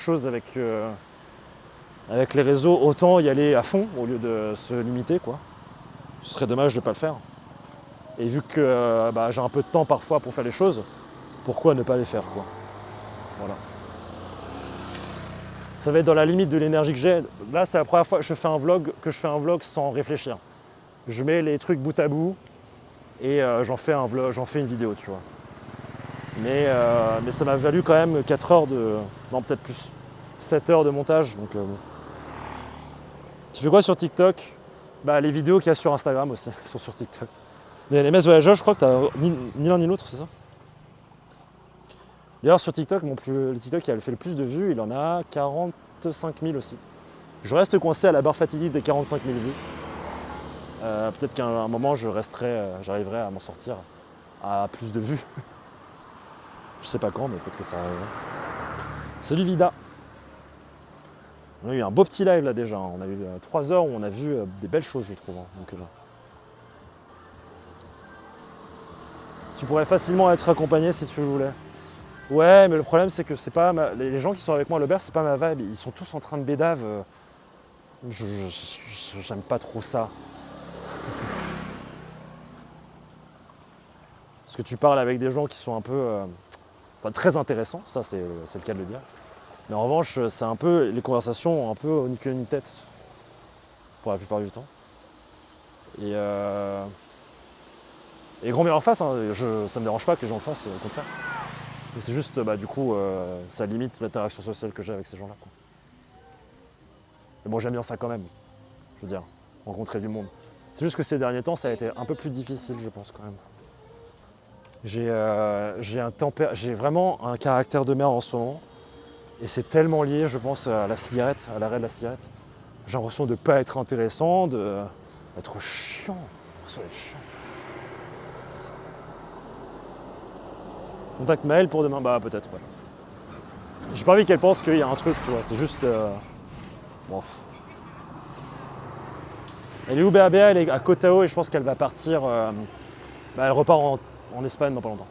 chose avec les réseaux, autant y aller à fond au lieu de se limiter, quoi. Ce serait dommage de ne pas le faire. Et vu que j'ai un peu de temps parfois pour faire les choses, pourquoi ne pas les faire, quoi. Voilà. Ça va être dans la limite de l'énergie que j'ai. Là, c'est la première fois que je fais un vlog sans réfléchir. Je mets les trucs bout à bout et j'en fais une vidéo, tu vois. Mais ça m'a valu quand même 4 heures de... Non, peut-être plus. 7 heures de montage, donc bon. Tu fais quoi sur TikTok? Les vidéos qu'il y a sur Instagram aussi sont sur TikTok. Mais les messes voyageurs, je crois que t'as ni l'un ni l'autre, c'est ça? D'ailleurs, sur TikTok, le TikTok qui a fait le plus de vues, il en a 45 000 aussi. Je reste coincé à la barre fatidique des 45 000 vues. Peut-être qu'à un moment, j'arriverai à m'en sortir à plus de vues. Je sais pas quand, mais peut-être que ça arrivera. Salut Vida. On a eu un beau petit live là déjà. On a eu 3 heures où on a vu des belles choses, je trouve. Donc, tu pourrais facilement être accompagné si tu le voulais. Ouais, mais le problème c'est que c'est pas les gens qui sont avec moi à l'auberge, c'est pas ma vibe. Ils sont tous en train de bédave. J'aime pas trop ça. Parce que tu parles avec des gens qui sont un peu très intéressants, ça c'est le cas de le dire. Mais en revanche, c'est un peu les conversations ont un peu ni queue ni tête pour la plupart du temps. Et grand bien en face, hein, ça me dérange pas que les gens le fassent, au contraire. Mais c'est juste, du coup, ça limite l'interaction sociale que j'ai avec ces gens-là, quoi. Mais bon, j'aime bien ça quand même. Je veux dire, rencontrer du monde. C'est juste que ces derniers temps, ça a été un peu plus difficile, je pense, quand même. J'ai vraiment un caractère de merde en ce moment. Et c'est tellement lié, je pense, à la cigarette, à l'arrêt de la cigarette. J'ai l'impression de ne pas être intéressant, d'être chiant. J'ai l'impression d'être chiant. Contacte Maëlle pour demain, peut-être, ouais. J'ai pas envie qu'elle pense qu'il y a un truc, tu vois, c'est juste... Bon. Elle est où Béa? Elle est à Kotao et je pense qu'elle va partir... elle repart en Espagne dans pas longtemps.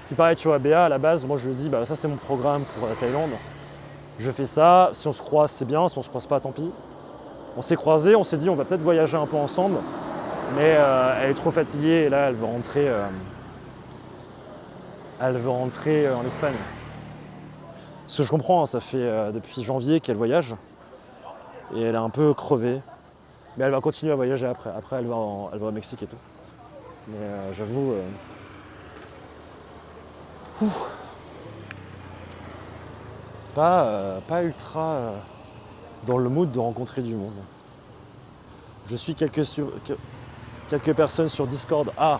Puis pareil, tu vois, Béa, à la base, moi je lui dis, ça c'est mon programme pour la Thaïlande. Je fais ça, si on se croise, c'est bien, si on se croise pas, tant pis. On s'est croisés, on s'est dit, on va peut-être voyager un peu ensemble. Mais elle est trop fatiguée et là, elle veut rentrer en Espagne. Ce que je comprends, hein, ça fait depuis janvier qu'elle voyage. Et elle est un peu crevée. Mais elle va continuer à voyager après. Après, elle va au Mexique et tout. Mais j'avoue... Pas ultra dans le mood de rencontrer du monde. Je suis quelques personnes sur Discord. Ah!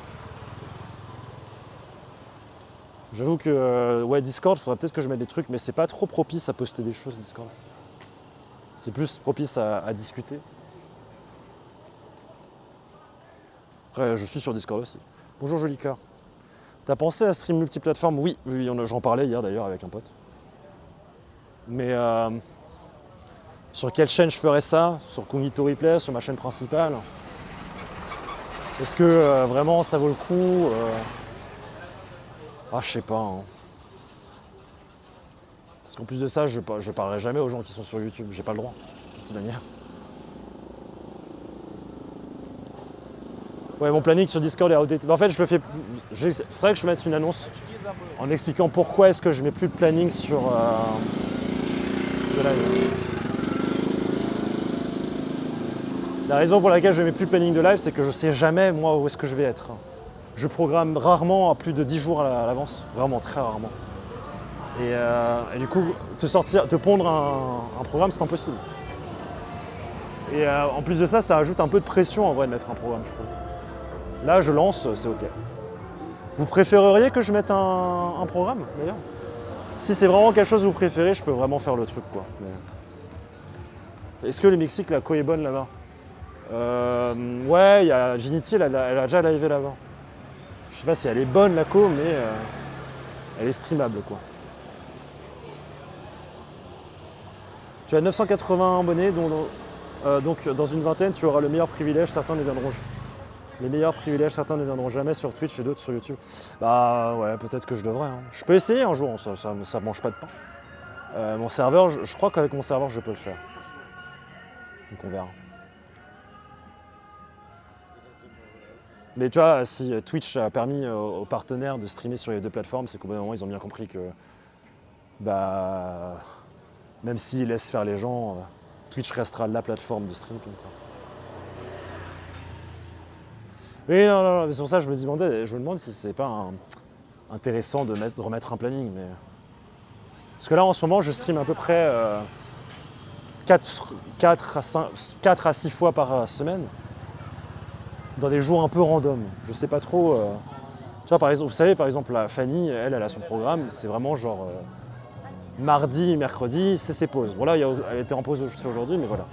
J'avoue que Discord, il faudrait peut-être que je mette des trucs, mais c'est pas trop propice à poster des choses, Discord. C'est plus propice à discuter. Après, je suis sur Discord aussi. Bonjour joli cœur. T'as pensé à stream multiplateforme? Oui, j'en parlais hier d'ailleurs avec un pote. Mais sur quelle chaîne je ferais ça? Sur Cognito Replay, sur ma chaîne principale? Est-ce que vraiment ça vaut le coup? Je sais pas. Hein. Parce qu'en plus de ça, je parlerai jamais aux gens qui sont sur YouTube. J'ai pas le droit, de toute manière. Ouais, mon planning sur Discord est outdated. En fait, je le fais. Il faudrait que je mette une annonce en expliquant pourquoi est-ce que je mets plus de planning sur de live. La raison pour laquelle je mets plus de planning de live, c'est que je sais jamais moi où est-ce que je vais être. Je programme rarement à plus de 10 jours à l'avance, vraiment très rarement. Et du coup, te pondre un programme, c'est impossible. Et en plus de ça, ça ajoute un peu de pression en vrai de mettre un programme, je trouve. Là, je lance, c'est ok. Vous préféreriez que je mette un programme, d'ailleurs? Si c'est vraiment quelque chose que vous préférez, je peux vraiment faire le truc, quoi. Mais... Est-ce que le Mexique, la co est bonne là-bas? Ouais, il y a Ginity, elle a déjà livé là-bas. Je sais pas si elle est bonne la co, mais elle est streamable, quoi. Tu as 980 abonnés, donc dans une vingtaine, tu auras le meilleur privilège, certains ne viendront jamais. Les meilleurs privilèges, certains ne viendront jamais sur Twitch et d'autres sur YouTube. Ouais, peut-être que je devrais. Hein. Je peux essayer un jour, ça mange pas de pain. Mon serveur, je crois qu'avec mon serveur, je peux le faire. Donc on verra. Mais tu vois, si Twitch a permis aux partenaires de streamer sur les deux plateformes, c'est qu'au bout d'un moment, ils ont bien compris que bah, même s'ils laissent faire les gens, Twitch restera la plateforme de streaming, quoi. Oui, non, c'est pour ça que je me demande si c'est pas intéressant de remettre un planning. Mais... Parce que là, en ce moment, je stream à peu près 4 à 6 fois par semaine, dans des jours un peu random. Je sais pas trop. Tu vois, par exemple, vous savez, par exemple, la Fanny, elle a son programme, c'est vraiment genre mardi, mercredi, c'est ses pauses. Bon, là, elle était en pause aujourd'hui, mais voilà.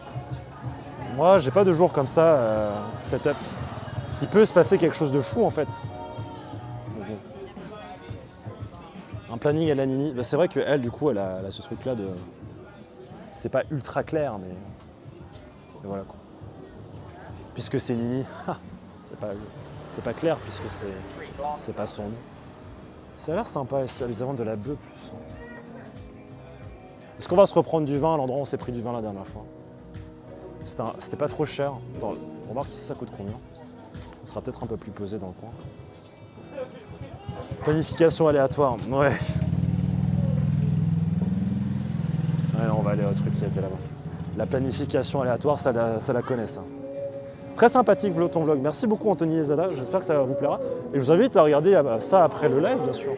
Moi, j'ai pas de jour comme ça, setup. Parce qu'il peut se passer quelque chose de fou, en fait. Un planning à la Nini. Bah, c'est vrai qu'elle, du coup, elle a ce truc-là de. C'est pas ultra clair, mais voilà, quoi. Puisque c'est Nini, c'est pas clair, puisque c'est pas son nom. Ça a l'air sympa ici, ils vendent de la bœuf plus. Est-ce qu'on va se reprendre du vin à l'endroit où on s'est pris du vin la dernière fois? C'était pas trop cher. Attends, on va voir ça coûte combien. On sera peut-être un peu plus posé dans le coin. Planification aléatoire, ouais. Ouais, on va aller au truc qui était là-bas. La planification aléatoire, ça la connaît, ça. Très sympathique ton vlog. Merci beaucoup Anthony Lezada, j'espère que ça vous plaira. Et je vous invite à regarder ça après le live, bien sûr,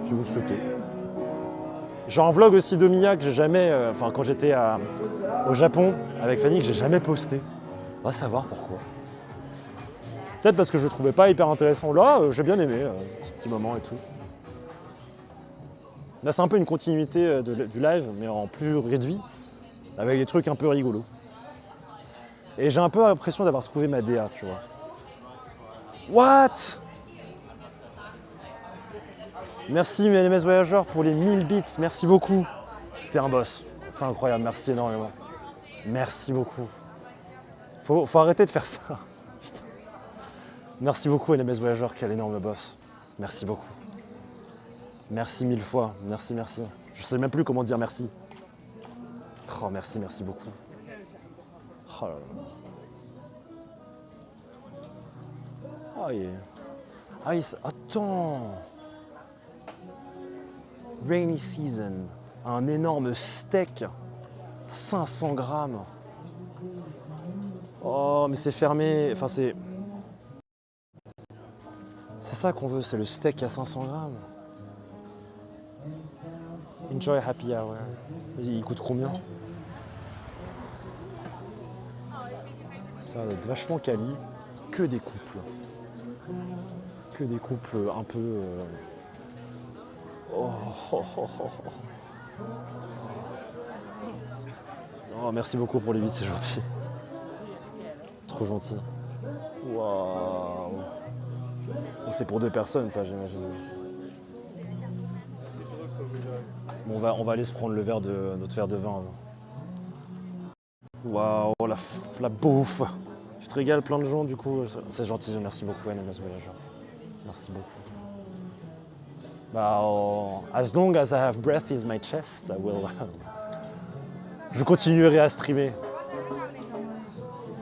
si vous le souhaitez. J'ai un vlog aussi de Mia que j'ai jamais, quand j'étais au Japon avec Fanny, que j'ai jamais posté. On va savoir pourquoi. Peut-être parce que je le trouvais pas hyper intéressant. Là, j'ai bien aimé ce petit moment et tout. Là, c'est un peu une continuité du live, mais en plus réduit, avec des trucs un peu rigolos. Et j'ai un peu l'impression d'avoir trouvé ma DA, tu vois. What? Merci MLMS Voyageur pour les 1000 bits, merci beaucoup. T'es un boss, c'est incroyable, merci énormément. Merci beaucoup. Faut arrêter de faire ça. Putain. Merci beaucoup LMS Voyageur, quel énorme boss. Merci beaucoup. Merci 1000 fois, merci. Je sais même plus comment dire merci. Oh merci beaucoup. Oh là là. Attends. Rainy Season. Un énorme steak. 500 grammes. Oh, mais c'est fermé. Enfin, c'est... C'est ça qu'on veut, c'est le steak à 500 grammes. Enjoy happy hour. Il coûte combien? Ça va être vachement quali. Que des couples. Que des couples un peu... Oh, merci beaucoup pour les bits, c'est gentil. Trop gentil. Waouh. C'est pour 2 personnes, ça, j'imagine. Bon, on va aller se prendre notre verre de vin. Waouh, la bouffe. Tu te régales plein de gens, du coup. C'est gentil, merci beaucoup, NMS Voyageur. Merci beaucoup. As long as I have breath in my chest, I will... Je continuerai à streamer.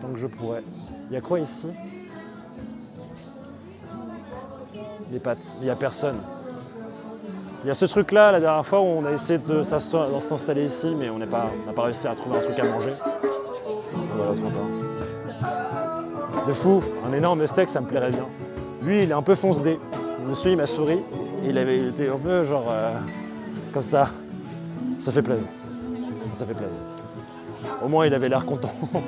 Tant que je pourrai. Il y a quoi ici? Des pâtes. Il n'y a personne. Il y a ce truc-là, la dernière fois, où on a essayé de s'installer ici, mais on n'a pas réussi à trouver un truc à manger. Voilà, autre part. De fou, un énorme steak, ça me plairait bien. Lui, il est un peu fonce-dé. Le monsieur, il m'a souri. Et il avait été un peu genre... comme ça. Ça fait plaisir. Ça fait plaisir. Au moins, il avait l'air content, quoi.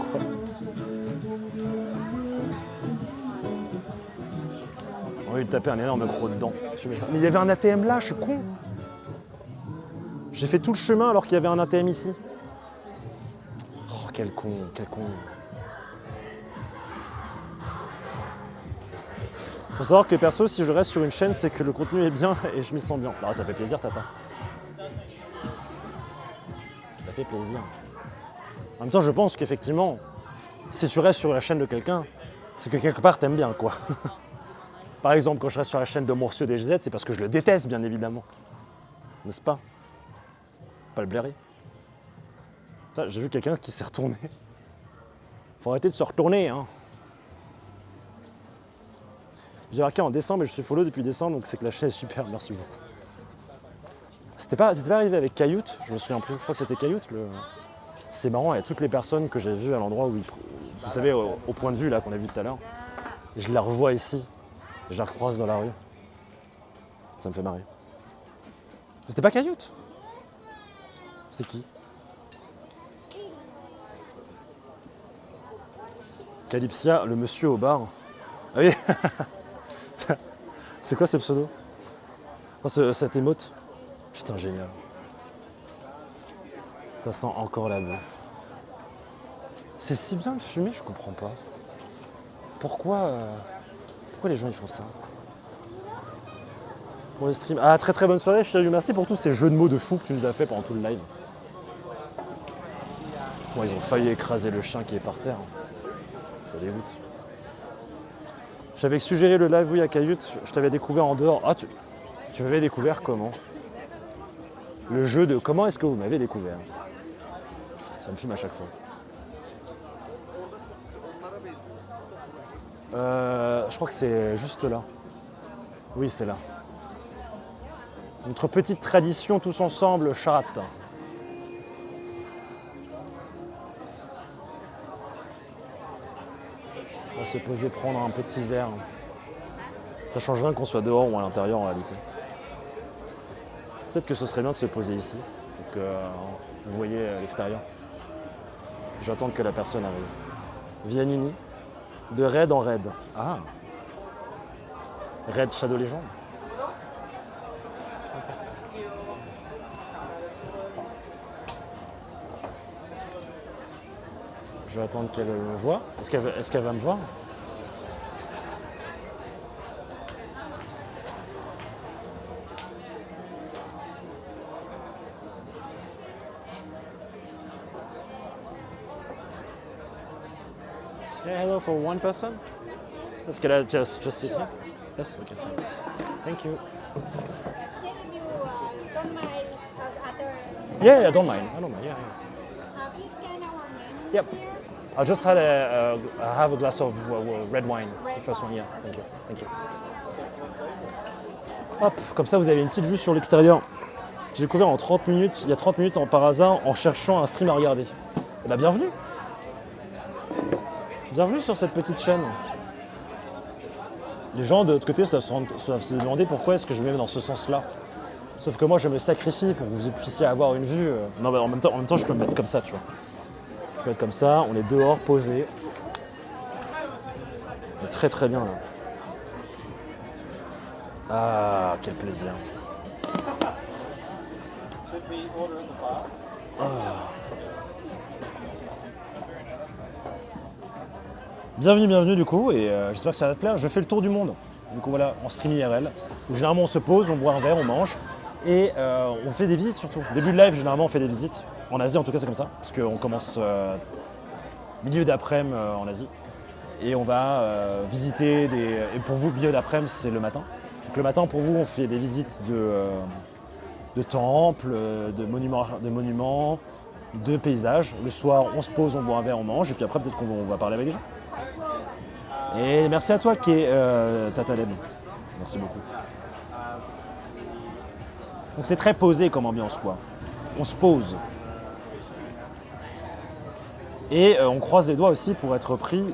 On va lui taper un énorme gros dedans. Mais il y avait un ATM là, je suis con. J'ai fait tout le chemin alors qu'il y avait un ATM ici. Oh, quel con, quel con. Faut savoir que perso, si je reste sur une chaîne, c'est que le contenu est bien et je m'y sens bien. Ah, ça fait plaisir, Tata. Ça fait plaisir. En même temps, je pense qu'effectivement, si tu restes sur la chaîne de quelqu'un, c'est que quelque part, t'aimes bien, quoi. Par exemple, quand je reste sur la chaîne de Morcieux DGZ, c'est parce que je le déteste, bien évidemment. N'est-ce pas? pas le blairer. J'ai vu quelqu'un qui s'est retourné. Faut arrêter de se retourner, hein. J'ai marqué en décembre et je suis follow depuis décembre, donc c'est que la chaîne est super, merci beaucoup. C'était pas arrivé avec Kayut, je me souviens plus, je crois que c'était Kayut. C'est marrant, il y a toutes les personnes que j'ai vues à l'endroit où vous savez, au point de vue là qu'on a vu tout à l'heure. Je la revois ici, je la recroise dans la rue. Ça me fait marrer. C'était pas Kayut? C'est qui? Calypsia, le monsieur au bar. Ah oui. C'est quoi ces pseudos? Oh, cette émote. Putain, génial. Ça sent encore la bœuf. C'est si bien de fumer, je comprends pas. Pourquoi les gens ils font ça? Pour les streams. Ah, très très bonne soirée, Chériu. Merci pour tous ces jeux de mots de fou que tu nous as fait pendant tout le live. Bon, ils ont failli écraser le chien qui est par terre. Ça dégoûte. J'avais suggéré le live, oui, à Kayut. Je t'avais découvert en dehors. Ah, tu m'avais découvert comment? Le jeu de comment est-ce que vous m'avez découvert? Ça me fume à chaque fois. Je crois que c'est juste là. Oui, c'est là. Notre petite tradition tous ensemble, chat. On va se poser, prendre un petit verre. Ça change rien qu'on soit dehors ou à l'intérieur en réalité. Peut-être que ce serait bien de se poser ici, pour que vous voyez l'extérieur. J'attends que la personne arrive. Vianini, de raid en raid. Ah, Raid Shadow Legends. Je vais attendre qu'elle me voie. Est-ce qu'elle va me voir? Yeah, hello for one person? Est-ce qu'elle a just sit here? Yes? Okay, thanks. Thank you. Don't mind us other. Yeah, I don't mind. I don't mind. Yeah, yeah. Please scan our menu. Yep. I just had I have a glass of red wine. The first one, yeah. Thank you. Thank you. Hop, comme ça vous avez une petite vue sur l'extérieur. J'ai découvert en 30 minutes, il y a 30 minutes par hasard en cherchant un stream à regarder. Eh bien bienvenue. Bienvenue sur cette petite chaîne. Les gens de l'autre côté doivent se demander pourquoi est-ce que je me mets dans ce sens-là. Sauf que moi je me sacrifie pour que vous puissiez avoir une vue. Non mais en même temps je peux me mettre comme ça, tu vois. Je peux être comme ça, on est dehors, posé. On est très très bien là. Ah, quel plaisir. Ah. Bienvenue du coup, et j'espère que ça va te plaire. Je fais le tour du monde, du coup voilà, en stream IRL, où généralement on se pose, on boit un verre, on mange, et on fait des visites surtout. Début de live, généralement on fait des visites. En Asie en tout cas c'est comme ça, parce qu'on commence milieu d'après-midi en Asie. Et on va visiter des... Et pour vous, milieu d'après-midi c'est le matin. Donc le matin pour vous on fait des visites de temples, de monuments, de paysages. Le soir on se pose, on boit un verre, on mange, et puis après peut-être qu'on va parler avec les gens. Et merci à toi qui est Tataleb. Merci beaucoup. Donc c'est très posé comme ambiance quoi. On se pose. Et on croise les doigts aussi pour être pris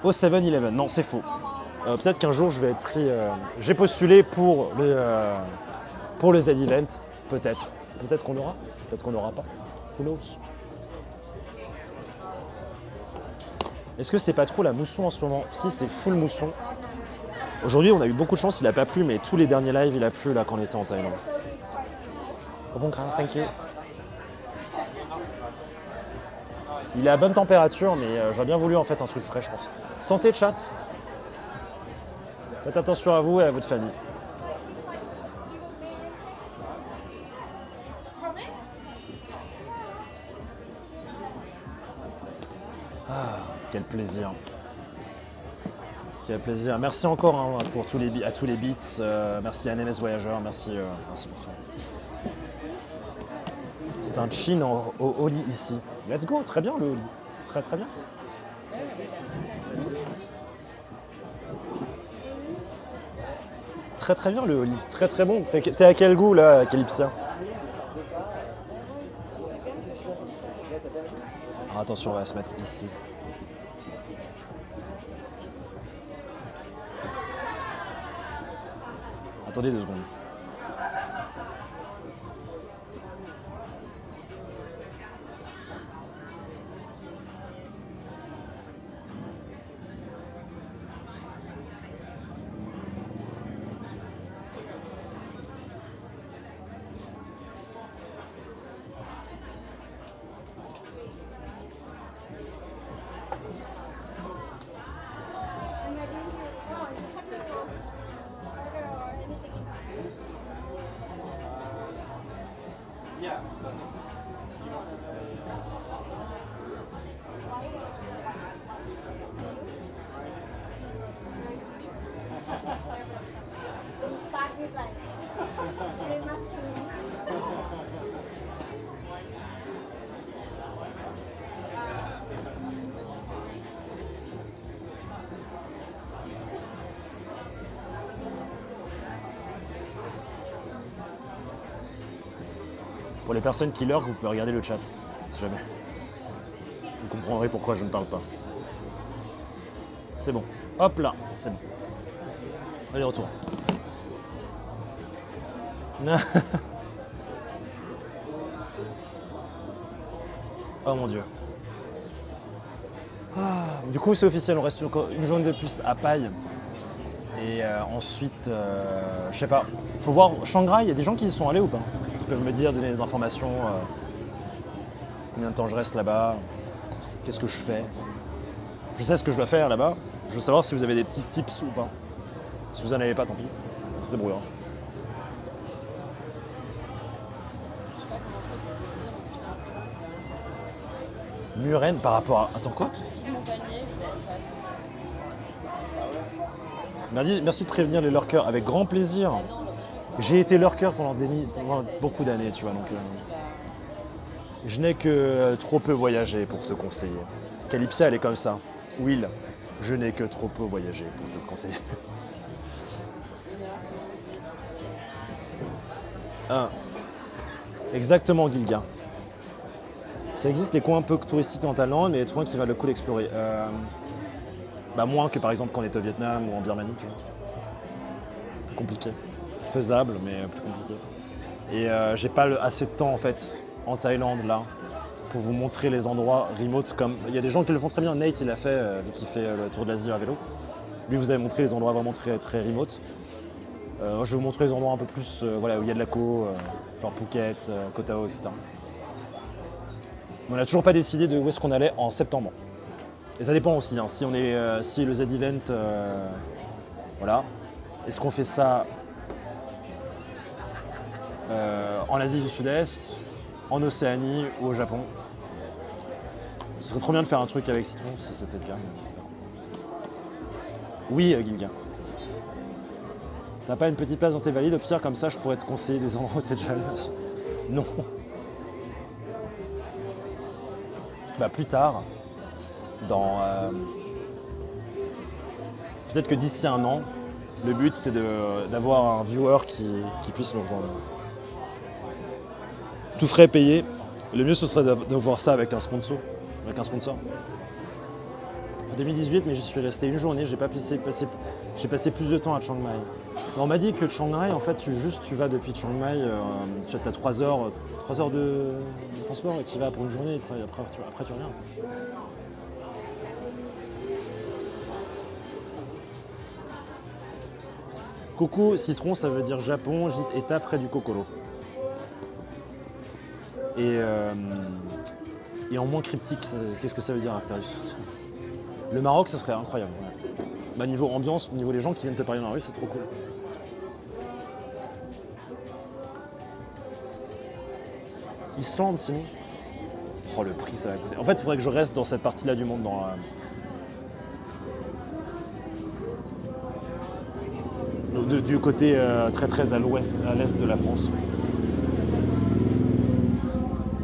au 7-Eleven. Non, c'est faux. Peut-être qu'un jour je vais être pris. J'ai postulé pour le Z-Event. Peut-être. Peut-être qu'on aura. Peut-être qu'on n'aura pas. Who knows? Est-ce que c'est pas trop la mousson en ce moment? Si, c'est full mousson. Aujourd'hui, on a eu beaucoup de chance, il n'a pas plu, mais tous les derniers lives, il a plu là quand on était en Thaïlande. Bon, thank you. Il est à bonne température, mais j'aurais bien voulu en fait un truc frais, je pense. Santé, chat. Faites attention à vous et à votre famille. Ah, quel plaisir. Quel plaisir. Merci encore hein, pour à tous les beats. Merci à NMS Voyageur. Merci pour tout. C'est un chin au Oli ici. Let's go, très bien le Oli. Très très bien. Très très bien le Oli. Très très bon. T'es à quel goût là, Calypsia? Ah, attention, on va se mettre ici. Attendez 2 secondes. Then start with like very masculine. Pour les personnes qui lurkent, vous pouvez regarder le chat, si jamais. Vous comprendrez pourquoi je ne parle pas. C'est bon. Hop là, c'est bon. Allez, retour. Oh mon dieu. Du coup, c'est officiel, on reste encore une journée de plus à Paille. Et ensuite, je sais pas, faut voir Shanghai, il y a des gens qui y sont allés ou pas? Qui peuvent me dire, donner des informations, combien de temps je reste là-bas, qu'est-ce que je fais. Je sais ce que je dois faire là-bas, je veux savoir si vous avez des petits tips ou pas. Si vous en avez pas, tant pis, on se débrouillera. Muren par rapport à... Attends, quoi? Merci de prévenir les lurkers, avec grand plaisir. J'ai été lurker pendant beaucoup d'années, tu vois, donc je n'ai que trop peu voyagé pour te conseiller. Calypsia, elle est comme ça. Will, je n'ai que trop peu voyagé pour te conseiller. Exactement, Gilga. Ça existe les coins un peu touristiques en Thaïlande, mais des coins qui valent le coup d'explorer. Moins que par exemple quand on est au Vietnam ou en Birmanie, tu vois. Plus compliqué. Faisable, mais plus compliqué. Et j'ai pas assez de temps en fait en Thaïlande là pour vous montrer les endroits remote comme. Il y a des gens qui le font très bien. Nate il l'a fait, vu qu'il fait le tour de l'Asie à vélo. Lui vous avez montré les endroits vraiment très très remote. Je vais vous montrer les endroits un peu plus où il y a de la co, genre Phuket, Koh Tao, etc. Mais on n'a toujours pas décidé de où est-ce qu'on allait en septembre. Et ça dépend aussi, hein, si le Z-Event, voilà. Est-ce qu'on fait ça en Asie du Sud-Est, en Océanie ou au Japon? Ce serait trop bien de faire un truc avec Citron si c'était le cas. Oui, Gilga. T'as pas une petite place dans tes valides, au pire, comme ça je pourrais te conseiller des endroits où t'es déjà allé? Non. Plus tard, peut-être que d'ici un an, le but c'est d'avoir un viewer qui puisse nous rejoindre. Tout frais payé. Le mieux ce serait de voir ça avec un sponsor. En 2018, mais j'y suis resté une journée, j'ai passé plus de temps à Chiang Mai. Mais on m'a dit que Chiang Mai, en fait, tu vas depuis Chiang Mai, tu as 3 heures de transport et tu y vas pour une journée et après tu reviens. Coucou, citron, ça veut dire Japon, gîte étape près du Kokoro. Et en moins cryptique, qu'est-ce que ça veut dire Arctarus? Le Maroc, ça serait incroyable. Ouais. Niveau ambiance, niveau les gens qui viennent te parler dans la rue, c'est trop cool. Islande, sinon. Oh, le prix, ça va coûter. En fait, il faudrait que je reste dans cette partie-là du monde. du côté très très à l'ouest, à l'est de la France.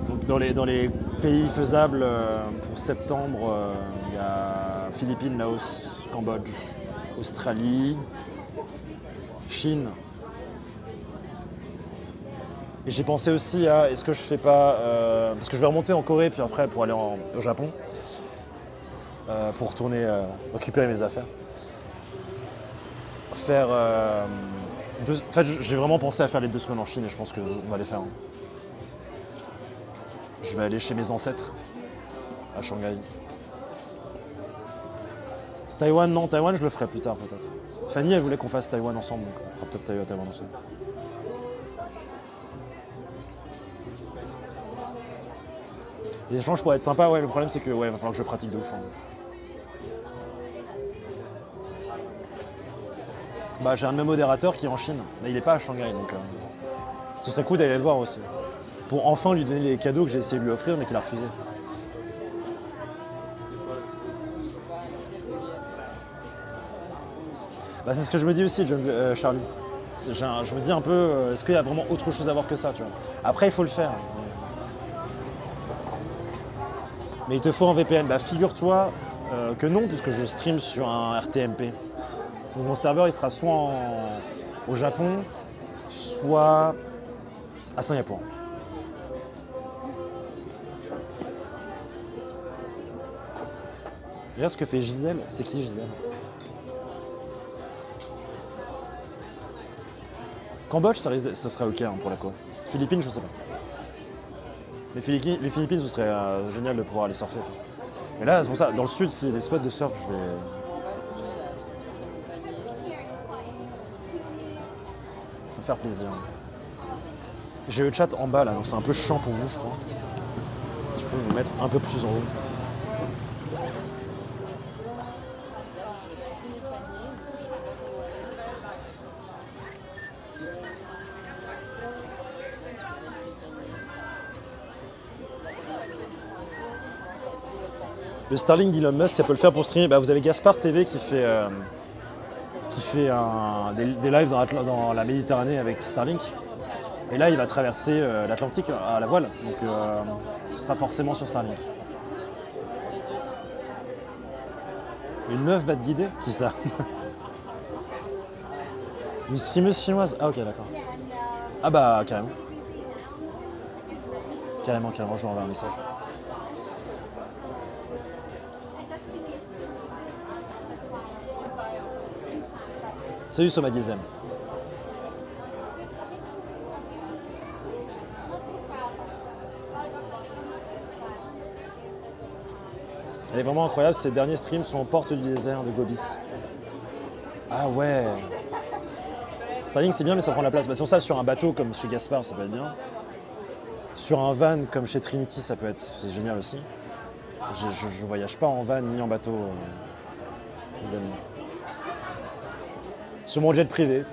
Donc dans les pays faisables pour septembre, il y a Philippines, Laos, Cambodge, Australie, Chine. Et j'ai pensé aussi à, est-ce que je fais pas, parce que je vais remonter en Corée puis après pour aller au Japon, pour retourner récupérer mes affaires. Faire en fait, j'ai vraiment pensé à faire les 2 semaines en Chine et je pense qu'on va les faire. Hein. Je vais aller chez mes ancêtres à Shanghai. Taïwan, non, Taïwan, je le ferai plus tard peut-être. Fanny, elle voulait qu'on fasse Taïwan ensemble, donc on fera peut-être Taïwan ensemble. Les échanges pourraient être sympas, ouais, le problème c'est que ouais, va falloir que je pratique de ouf. Hein. Bah, j'ai un de mes modérateurs qui est en Chine, mais il est pas à Shanghai, donc ce serait cool d'aller le voir aussi. Pour enfin lui donner les cadeaux que j'ai essayé de lui offrir, mais qu'il a refusé. Bah, c'est ce que je me dis aussi, Charlie. Je me dis un peu, est-ce qu'il y a vraiment autre chose à voir que ça, tu vois. Après, il faut le faire. Mais il te faut un VPN. Bah, figure-toi que non, puisque je stream sur un RTMP. Donc mon serveur, il sera soit au Japon, soit à Singapour. Regarde ce que fait Gisèle. C'est qui Gisèle? Cambodge, ça serait ok hein, pour la co. Philippines, je sais pas. Les Philippines, ce serait génial de pouvoir aller surfer. Mais là, c'est pour ça, dans le sud, s'il y a des spots de surf, je vais... me faire plaisir. J'ai le chat en bas là, donc c'est un peu chiant pour vous, je crois. Je peux vous mettre un peu plus en haut. Le Starlink d'Elon Musk, ça peut le faire pour streamer. Bah, vous avez Gaspard TV qui fait des lives dans la Méditerranée avec Starlink. Et là, il va traverser l'Atlantique à la voile. Donc, ce sera forcément sur Starlink. Une meuf va te guider? Qui ça? Une streameuse chinoise? Ah, ok, d'accord. Ah, bah, carrément. Carrément, je lui envoie un message. Salut Soma Diesem. Elle est vraiment incroyable, ces derniers streams sont aux portes du désert de Gobi. Ah ouais. Starlink c'est bien mais ça prend la place. Bah, sur ça, sur un bateau comme chez Gaspard, ça peut être bien. Sur un van comme chez Trinity, c'est génial aussi. Je voyage pas en van ni en bateau, les amis. Sur mon jet privé.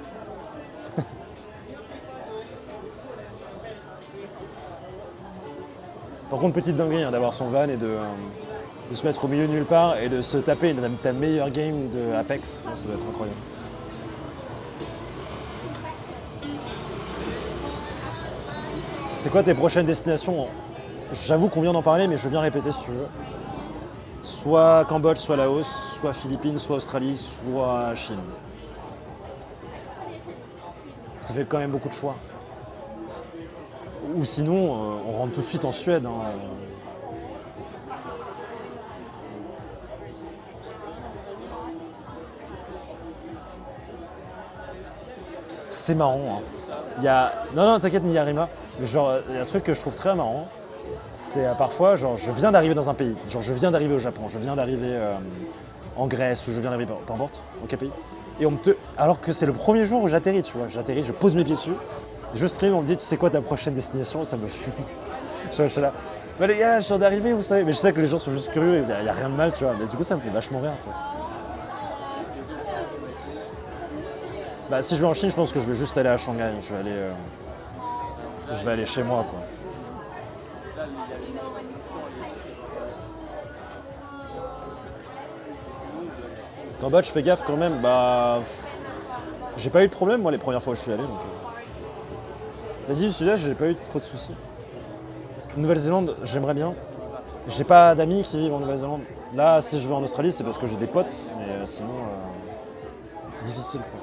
Par contre, petite dinguerie hein, d'avoir son van et de se mettre au milieu de nulle part et de se taper ta meilleure game de Apex. Ça doit être incroyable. C'est quoi tes prochaines destinations? J'avoue qu'on vient d'en parler, mais je veux bien répéter si tu veux. Soit Cambodge, soit Laos, soit Philippines, soit Australie, soit Chine. Ça fait quand même beaucoup de choix. Ou sinon, on rentre tout de suite en Suède. Hein. C'est marrant. Hein. Non, t'inquiète, Niyarima. Mais genre, il y a un truc que je trouve très marrant. C'est parfois, genre, je viens d'arriver dans un pays. Genre, je viens d'arriver au Japon, je viens d'arriver en Grèce, ou je viens d'arriver, peu importe, dans quel pays. Et alors que c'est le premier jour où j'atterris, tu vois. J'atterris, je pose mes pieds dessus. Je stream, on me dit, tu sais quoi ta prochaine destination? Ça me fume. Je suis là. Bah les gars, je viens d'arriver, vous savez. Mais je sais que les gens sont juste curieux, il n'y a rien de mal, tu vois. Mais du coup, ça me fait vachement rire, quoi. Bah si je vais en Chine, je pense que je vais juste aller à Shanghai. Je vais aller chez moi, quoi. Cambodge, fais gaffe quand même, bah... J'ai pas eu de problème, moi, les premières fois où je suis allé. L'Asie du Sud-Est, j'ai pas eu trop de soucis. Nouvelle-Zélande, j'aimerais bien. J'ai pas d'amis qui vivent en Nouvelle-Zélande. Là, si je vais en Australie, c'est parce que j'ai des potes, mais sinon, difficile, quoi.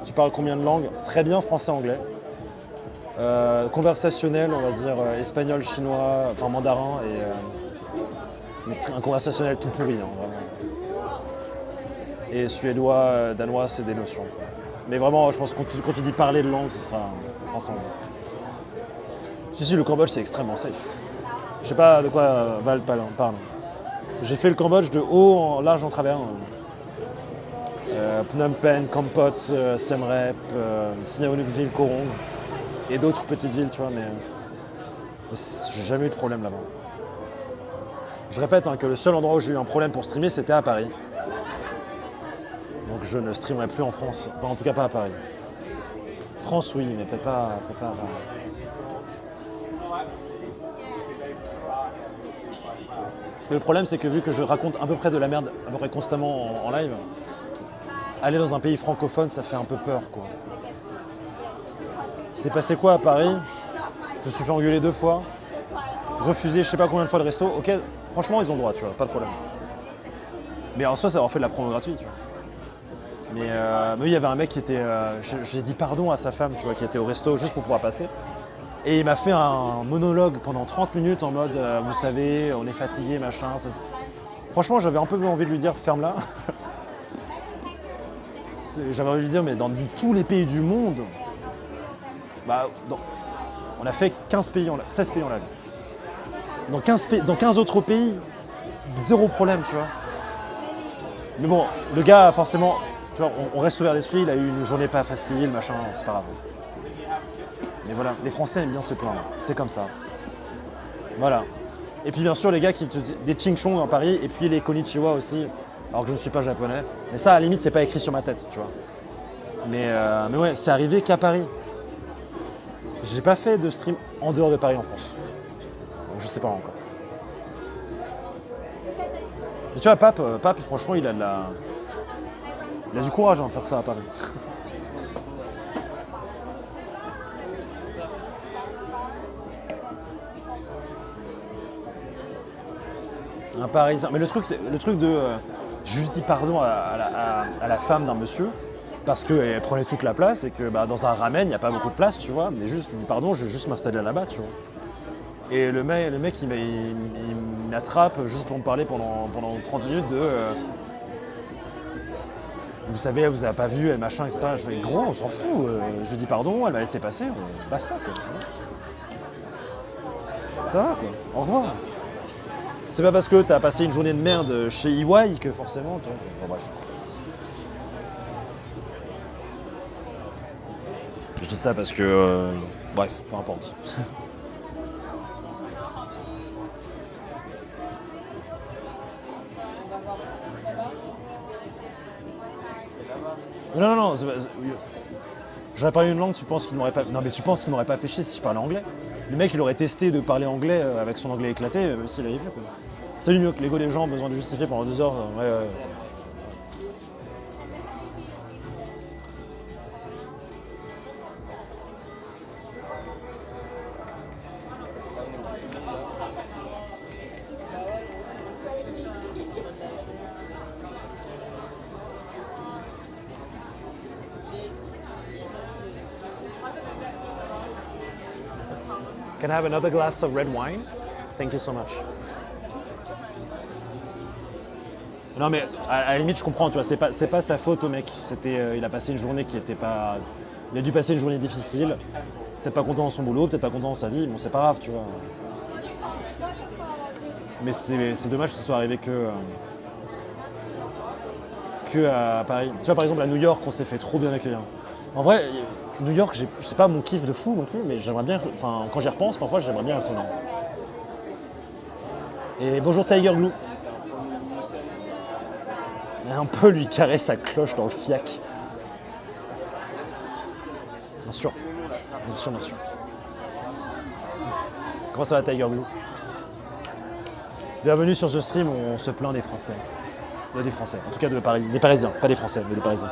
Tu parles combien de langues? Très bien, français, anglais. Conversationnel, on va dire espagnol, chinois, enfin mandarin, mais un conversationnel tout pourri, hein, vraiment. Et suédois, danois, c'est des notions, quoi. Mais vraiment, je pense que quand tu dis parler de langue, ce sera français, anglais. Si, le Cambodge, c'est extrêmement safe. Je sais pas de quoi Val parle. J'ai fait le Cambodge de haut en large en travers. Phnom Penh, Kampot, Siem Reap, Sihanoukville, Koh Rong et d'autres petites villes, tu vois, mais j'ai jamais eu de problème là-bas. Je répète que le seul endroit où j'ai eu un problème pour streamer, c'était à Paris. Donc je ne streamerai plus en France, enfin en tout cas pas à Paris. France oui, mais peut-être pas à Paris. Le problème, c'est que vu que je raconte à peu près de la merde à peu près constamment en live, aller dans un pays francophone, ça fait un peu peur, quoi. C'est passé quoi à Paris? Je me suis fait engueuler 2 fois, refusé je sais pas combien de fois de resto. Ok, franchement, ils ont le droit, tu vois, pas de problème. Mais en soi, ça leur fait de la promo gratuite, tu vois. Mais il y avait un mec qui était... j'ai dit pardon à sa femme, tu vois, qui était au resto juste pour pouvoir passer. Et il m'a fait un monologue pendant 30 minutes en mode vous savez, on est fatigué, machin. Franchement, j'avais un peu envie de lui dire ferme-la. J'avais envie de lui dire mais dans tous les pays du monde, on a fait 16 pays en live. Dans 15 autres pays, zéro problème, tu vois. Mais bon, le gars, forcément, tu vois, on reste ouvert d'esprit, il a eu une journée pas facile, machin, c'est pas grave. Mais voilà, les Français aiment bien se plaindre, c'est comme ça. Voilà. Et puis bien sûr, les gars qui te disent des ching chong en Paris, et puis les konnichiwa aussi, alors que je ne suis pas japonais. Mais ça, à la limite, c'est pas écrit sur ma tête, tu vois. Mais ouais, c'est arrivé qu'à Paris. J'ai pas fait de stream en dehors de Paris en France. Donc je sais pas encore. Et tu vois, Pape, franchement, il a du courage de faire ça à Paris. Un Parisien. Mais le truc de... je juste dis pardon à la femme d'un monsieur, parce qu'elle prenait toute la place et que dans un ramen, il n'y a pas beaucoup de place, tu vois. Mais juste, je lui dis pardon, je vais juste m'installer là-bas, tu vois. Et le mec il m'attrape juste pour me parler pendant 30 minutes de... vous savez, vous avez pas vu, elle machin, etc. Je fais gros, on s'en fout. Je lui dis pardon, elle m'a laissé passer, basta, quoi. Ça va, quoi. Au revoir. C'est pas parce que t'as passé une journée de merde chez EY que forcément... Bon, bref. Je dis ça parce que... bref, peu importe. Non, j'aurais parlé une langue, tu penses qu'il m'aurait pas... Non mais tu penses qu'il m'aurait pas fait chier si je parlais anglais? Le mec, il aurait testé de parler anglais avec son anglais éclaté, même s'il avait fait, quoi. Salut mieux que l'ego des gens ont besoin de justifier pendant 2 heures. Ouais. Can I have another glass of red wine? Thank you so much. Non mais à la limite je comprends, tu vois, c'est pas sa faute au mec. Il a passé une journée qui était pas... Il a dû passer une journée difficile. Peut-être pas content dans son boulot, peut-être pas content dans sa vie, bon c'est pas grave, tu vois. Mais c'est dommage que ce soit arrivé que à Paris. Tu vois par exemple à New York on s'est fait trop bien accueillir. En vrai, New York, c'est pas mon kiff de fou non plus, mais j'aimerais bien, enfin quand j'y repense, parfois j'aimerais bien y retourner. Et bonjour Tiger Glue. Un peu lui carrer sa cloche dans le fiac. Bien sûr. Comment ça va Tiger Glue? Bienvenue sur ce stream où on se plaint des Français. Des Français, en tout cas des Parisiens, pas des Français, mais des Parisiens.